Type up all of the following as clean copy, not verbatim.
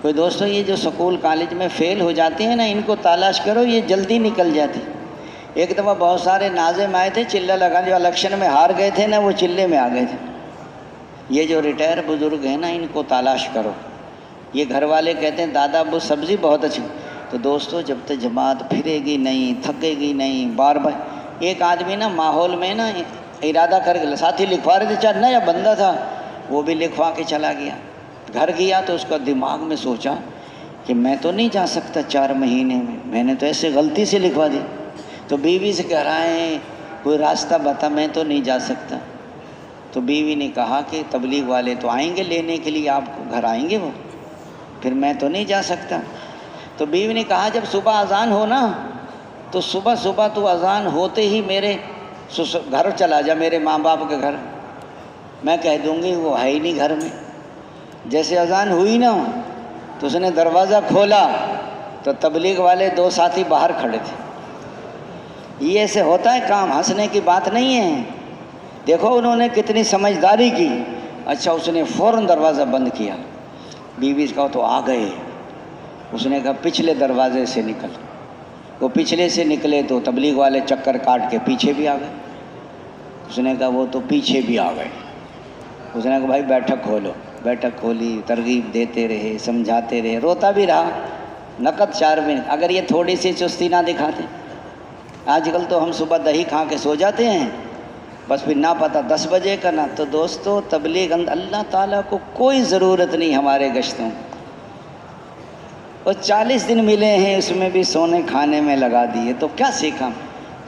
کوئی دوستو یہ جو سکول کالج میں فیل ہو جاتے ہیں نا، ان کو تلاش کرو، یہ جلدی نکل جاتی۔ ایک دفعہ بہت سارے ناظم آئے تھے چلہ لگا، جو الیکشن میں ہار گئے تھے نا وہ چلے میں آ گئے تھے۔ یہ جو ریٹائر بزرگ ہیں نا ان کو تلاش کرو۔ یہ گھر والے کہتے ہیں دادا ابو سبزی بہت اچھی، تو دوستو جب تک جماعت پھرے گی نہیں، تھکے گی نہیں، بار بار ایک آدمی نا ماحول میں نا ارادہ کر کے ساتھی لکھوا رہے تھے، چاہے نیا بندہ تھا وہ بھی لکھوا کے چلا گیا۔ گھر گیا تو اس کا دماغ میں سوچا کہ میں تو نہیں جا سکتا 4 مہینے میں نے تو ایسے غلطی سے لکھوا دی۔ تو بیوی سے کہہ رہا ہے کوئی راستہ بتا، میں تو نہیں جا سکتا۔ تو بیوی نے کہا کہ تبلیغ والے تو آئیں گے لینے کے لیے آپ کو، گھر آئیں گے وہ، پھر میں تو نہیں جا سکتا۔ تو بیوی نے کہا جب صبح اذان ہو نا تو صبح صبح تو اذان ہوتے ہی میرے گھر چلا جا، میرے ماں باپ کے گھر، میں کہہ دوں گی وہ ہے ہی نہیں گھر میں۔ جیسے اذان ہوئی نا تو اس نے دروازہ کھولا تو تبلیغ والے 2 ساتھی باہر کھڑے تھے۔ یہ ایسے ہوتا ہے کام، ہنسنے کی بات نہیں ہے۔ دیکھو انہوں نے کتنی سمجھداری کی۔ اچھا اس نے فوراً دروازہ بند کیا۔ بیوی سے کہا تو آ گئے، اس نے کہا پچھلے دروازے سے نکل۔ وہ پچھلے سے نکلے تو تبلیغ والے چکر کاٹ کے پیچھے بھی آ گئے۔ اس نے کہا وہ تو پیچھے بھی آ گئے۔ اس نے کہا بھائی بیٹھک کھولو۔ بیٹھک کھولی، ترغیب دیتے رہے، سمجھاتے رہے، روتا بھی رہا۔ نقد 4 منٹ، اگر یہ تھوڑی سی چستی نہ دکھاتے۔ آج کل تو ہم صبح دہی کھا کے سو جاتے ہیں، بس پھر نہ پتہ 10 بجے کا نا۔ تو دوستو تبلیغ اللہ تعالیٰ کو کوئی ضرورت نہیں ہمارے گشتوں، اور 40 دن ملے ہیں اس میں بھی سونے کھانے میں لگا دیے، تو کیا سیکھا؟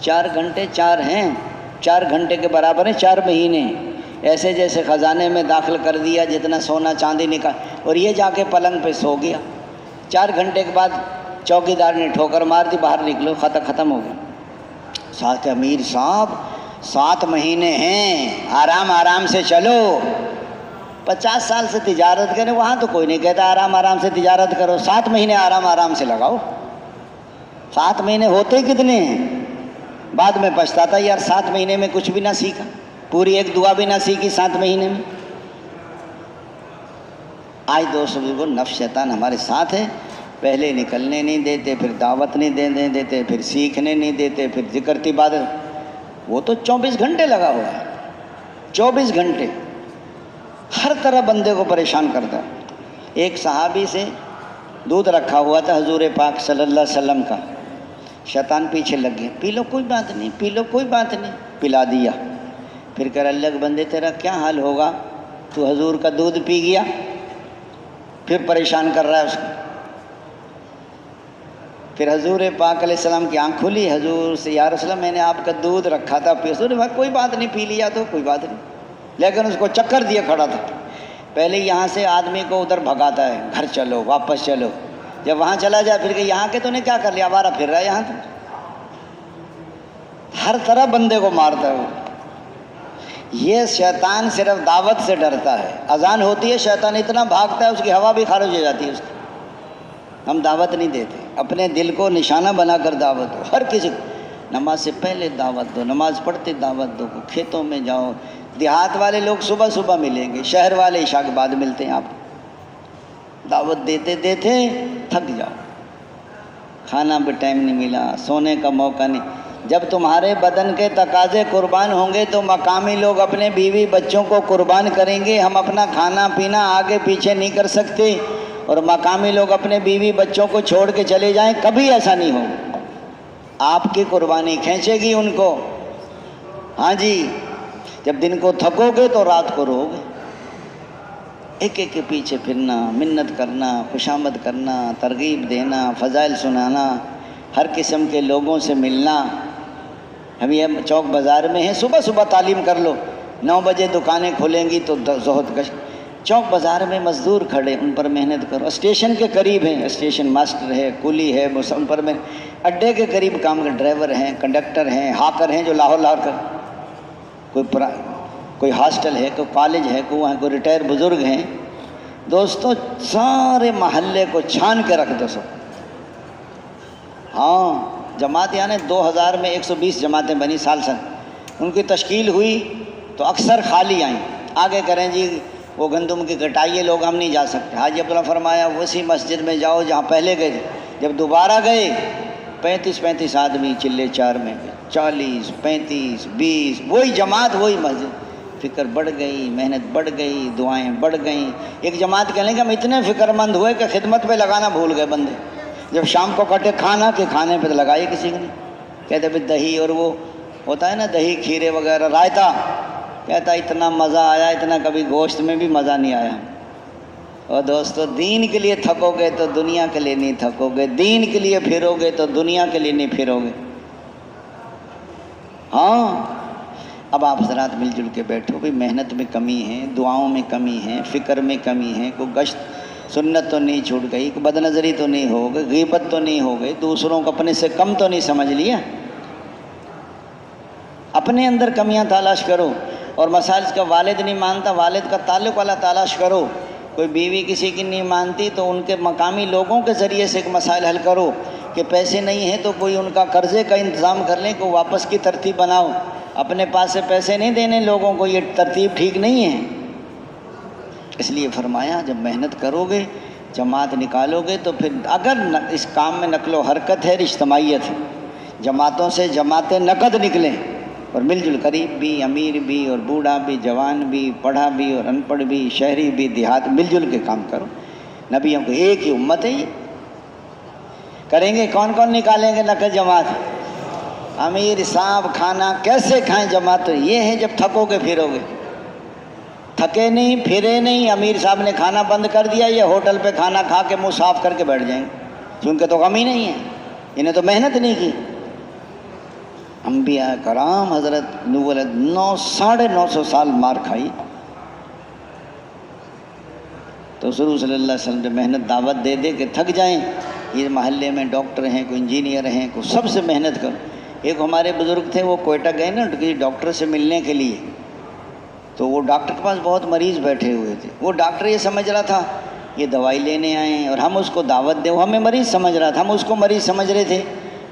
4 گھنٹے 4 ہیں، 4 گھنٹے کے برابر ہیں 4 مہینے۔ ایسے جیسے خزانے میں داخل کر دیا جتنا سونا چاندی نکال، اور یہ جا کے پلنگ پہ سو گیا۔ 4 گھنٹے کے بعد چوکیدار نے ٹھوکر مار دی، باہر نکلو، ختم ہو گیا۔ ساتھ امیر صاحب 7 مہینے ہیں، آرام آرام سے چلو۔ 50 سال سے تجارت کریں، وہاں تو کوئی نہیں کہتا آرام آرام سے تجارت کرو، 7 مہینے آرام آرام سے لگاؤ۔ 7 مہینے ہوتے کتنے ہیں؟ بعد میں پچھتاتا یار 7 مہینے میں کچھ بھی نہ سیکھا، پوری ایک دعا بھی نہ سیکھی 7 مہینے میں۔ آج دوستوں کو نفس شیطان ہمارے ساتھ ہے، پہلے نکلنے نہیں دیتے، پھر دعوت نہیں دینے دیتے، پھر سیکھنے نہیں دیتے، پھر ذکر عبادت۔ وہ تو 24 گھنٹے لگا ہوا ہے، 24 گھنٹے ہر طرح بندے کو پریشان کرتا ہے۔ ایک صحابی سے دودھ رکھا ہوا تھا حضور پاک صلی اللہ علیہ وسلم کا، شیطان پیچھے لگ گیا، پی لو کوئی بات نہیں، پی لو کوئی بات نہیں، پلا دیا۔ پھر کہہ رہا اللہ کے بندے تیرا کیا حال ہوگا، تو حضور کا دودھ پی گیا، پھر پریشان کر رہا ہے اس کو۔ پھر حضور پاک علیہ السلام کی آنکھ کھلی، حضور سے یا رسول اللہ میں نے آپ کا دودھ رکھا تھا، پی۔ حضور نے کہا کوئی بات نہیں، پی لیا تو کوئی بات نہیں، لیکن اس کو چکر دیا کھڑا تھا۔ پہلے یہاں سے آدمی کو ادھر بھگاتا ہے، گھر چلو واپس چلو، جب وہاں چلا جائے پھر کہ یہاں کے تو نے کیا کر لیا، آوارہ پھر رہا ہے یہاں تو۔ ہر طرح بندے کو مارتا ہے وہ۔ یہ شیطان صرف دعوت سے ڈرتا ہے، اذان ہوتی ہے شیطان اتنا بھاگتا ہے اس کی ہوا بھی خارج ہو جاتی ہے اس کی۔ ہم دعوت نہیں دیتے، اپنے دل کو نشانہ بنا کر دعوت دو، ہر کسی کو نماز سے پہلے دعوت دو، نماز پڑھتے دعوت دو، کھیتوں میں جاؤ، دیہات والے لوگ صبح صبح ملیں گے، شہر والے عشاء کے بعد ملتے ہیں۔ آپ دعوت دیتے دیتے تھک جاؤ، کھانا بھی ٹائم نہیں ملا، سونے کا موقع نہیں۔ جب تمہارے بدن کے تقاضے قربان ہوں گے تو مقامی لوگ اپنے بیوی بچوں کو قربان کریں گے، ہم اپنا کھانا پینا آگے پیچھے نہیں کر سکتے، اور مقامی لوگ اپنے بیوی بچوں کو چھوڑ کے چلے جائیں، کبھی ایسا نہیں ہوگا۔ آپ کی قربانی کھینچے گی ان کو۔ ہاں جی، جب دن کو تھکو گے تو رات کو رو گے۔ ایک ایک کے پیچھے پھرنا، منت کرنا، خوشامد کرنا، ترغیب دینا، فضائل سنانا، ہر قسم کے لوگوں سے ملنا۔ ہم یہ چوک بازار میں ہیں، صبح صبح تعلیم کر لو، 9 بجے دکانیں کھلیں گی تو زہد کش۔ چوک بازار میں مزدور کھڑے، ان پر محنت کرو، اسٹیشن کے قریب ہیں، اسٹیشن ماسٹر ہے، کولی ہے، ان پر میں اڈے کے قریب کام کر، ڈرائیور ہیں، کنڈکٹر ہیں، ہاکر ہیں جو لاہور کر، کوئی ہاسٹل ہے، کوئی کالج ہے، کوئی ریٹائر بزرگ ہیں۔ دوستو سارے محلے کو چھان کے رکھ دو سب۔ ہاں جماعت یعنی 2000 میں 120 جماعتیں بنی سال ان کی تشکیل ہوئی تو اکثر خالی آئیں۔ آگے کریں جی وہ گندم کی کٹائی ہے، لوگ ہم نہیں جا سکتے۔ حاجی عبداللہ فرمایا اسی مسجد میں جاؤ جہاں پہلے گئے تھے۔ جب دوبارہ گئے 35 آدمی چلے 4 میں، 40 35 20، وہی جماعت وہی مسجد۔ فکر بڑھ گئی، محنت بڑھ گئی، دعائیں بڑھ گئیں۔ ایک جماعت کہنے کہ ہم اتنے فکر مند ہوئے کہ خدمت پہ لگانا بھول گئے بندے۔ جب شام کو کٹے کھانا کہ کھانے پہ لگائے کسی نے، کہتے بھائی دہی اور وہ ہوتا ہے نا دہی کھیرے وغیرہ رائتا، کہتا اتنا مزہ آیا اتنا کبھی گوشت میں بھی مزہ نہیں آیا۔ اور دوستو دین کے لیے تھکو گے تو دنیا کے لیے نہیں تھکو گے، دین کے لیے پھرو گے تو دنیا کے لیے نہیں پھرو گے۔ ہاں اب آپ حضرات مل جل کے بیٹھو، بھی محنت میں کمی ہے، دعاؤں میں کمی ہے، فکر میں کمی ہے، کوئی گشت سنت تو نہیں چھوٹ گئی، کوئی بد نظری تو نہیں ہو گئی، غیبت تو نہیں ہو گئی، دوسروں کو اپنے سے کم تو نہیں سمجھ لیا۔ اپنے اندر کمیاں تلاش کرو، اور مسائل کا والد نہیں مانتا، والد کا تعلق والا تلاش کرو۔ کوئی بیوی کسی کی نہیں مانتی تو ان کے مقامی لوگوں کے ذریعے سے ایک مسائل حل کرو، کہ پیسے نہیں ہیں تو کوئی ان کا قرضے کا انتظام کر لیں، کوئی واپس کی ترتیب بناؤ۔ اپنے پاس سے پیسے نہیں دینے لوگوں کو، یہ ترتیب ٹھیک نہیں ہے۔ اس لیے فرمایا جب محنت کرو گے، جماعت نکالو گے تو پھر اگر اس کام میں نقل و حرکت ہے، اجتماعیت ہے، جماعتوں سے جماعتیں نقد نکلیں، اور مل جل قریب بھی، امیر بھی اور بوڑھا بھی، جوان بھی، پڑھا بھی اور ان پڑھ بھی، شہری بھی، دیہات، مل جل کے کام کرو۔ نبیوں کو ایک ہی امت ہے، یہ کریں گے۔ کون کون نکالیں گے نقد جماعت؟ امیر صاحب کھانا کیسے کھائیں جماعت؟ تو یہ ہے جب تھکو گے پھرو گے۔ تھکے نہیں پھرے نہیں، امیر صاحب نے کھانا بند کر دیا، یہ ہوٹل پہ کھانا کھا کے منہ صاف کر کے بیٹھ جائیں گے، کیونکہ تو غم ہی نہیں ہے، انہیں تو محنت نہیں کی۔ انبیاء کرام حضرت نوح علیہ 900 سال مار کھائی، تو حضور صلی اللہ علیہ وسلم نے محنت دعوت دے دے کہ تھک جائیں۔ یہ محلے میں ڈاکٹر ہیں، کوئی انجینئر ہیں، کوئی سب سے محنت کرو۔ ایک ہمارے بزرگ تھے، وہ کوئٹہ گئے نا کسی ڈاکٹر سے ملنے کے لیے، تو وہ ڈاکٹر کے پاس بہت مریض بیٹھے ہوئے تھے۔ وہ ڈاکٹر یہ سمجھ رہا تھا یہ دوائی لینے آئے ہیں اور ہم اس کو دعوت دیں، وہ ہمیں مریض سمجھ رہا تھا، ہم اس کو مریض سمجھ رہے تھے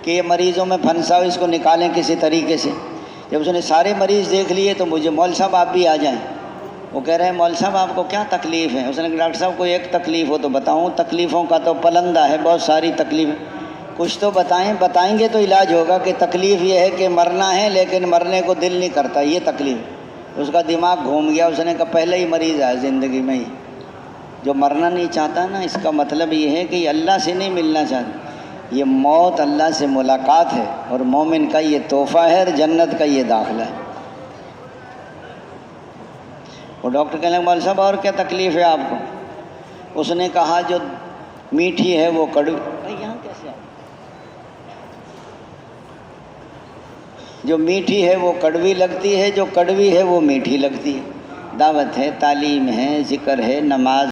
کہ یہ مریضوں میں پھنسا ہو، اس کو نکالیں کسی طریقے سے۔ جب اس نے سارے مریض دیکھ لیے تو مجھے مول صاحب آپ بھی آ جائیں۔ وہ کہہ رہے ہیں مول صاحب آپ کو کیا تکلیف ہے؟ اس نے کہا ڈاکٹر صاحب کوئی ایک تکلیف ہو تو بتاؤں، تکلیفوں کا تو پلندہ ہے، بہت ساری تکلیف، کچھ تو بتائیں، بتائیں گے تو علاج ہوگا۔ کہ تکلیف یہ ہے کہ مرنا ہے لیکن مرنے کو دل نہیں کرتا، یہ تکلیف۔ اس کا دماغ گھوم گیا، اس نے کہا پہلے ہی مریض ہے زندگی میں ہی، جو مرنا نہیں چاہتا نا، اس کا مطلب یہ ہے کہ یہ اللہ سے نہیں ملنا چاہتا۔ یہ موت اللہ سے ملاقات ہے، اور مومن کا یہ تحفہ ہے، اور جنت کا یہ داخلہ ہے۔ وہ ڈاکٹر کہنے لگا مول صاحب اور کیا تکلیف ہے آپ کو؟ اس نے کہا جو میٹھی ہے وہ کڑوی، یہاں کیسے آ؟ جو میٹھی ہے وہ کڑوی لگتی ہے، جو کڑوی ہے وہ میٹھی لگتی ہے۔ دعوت ہے، تعلیم ہے، ذکر ہے، نماز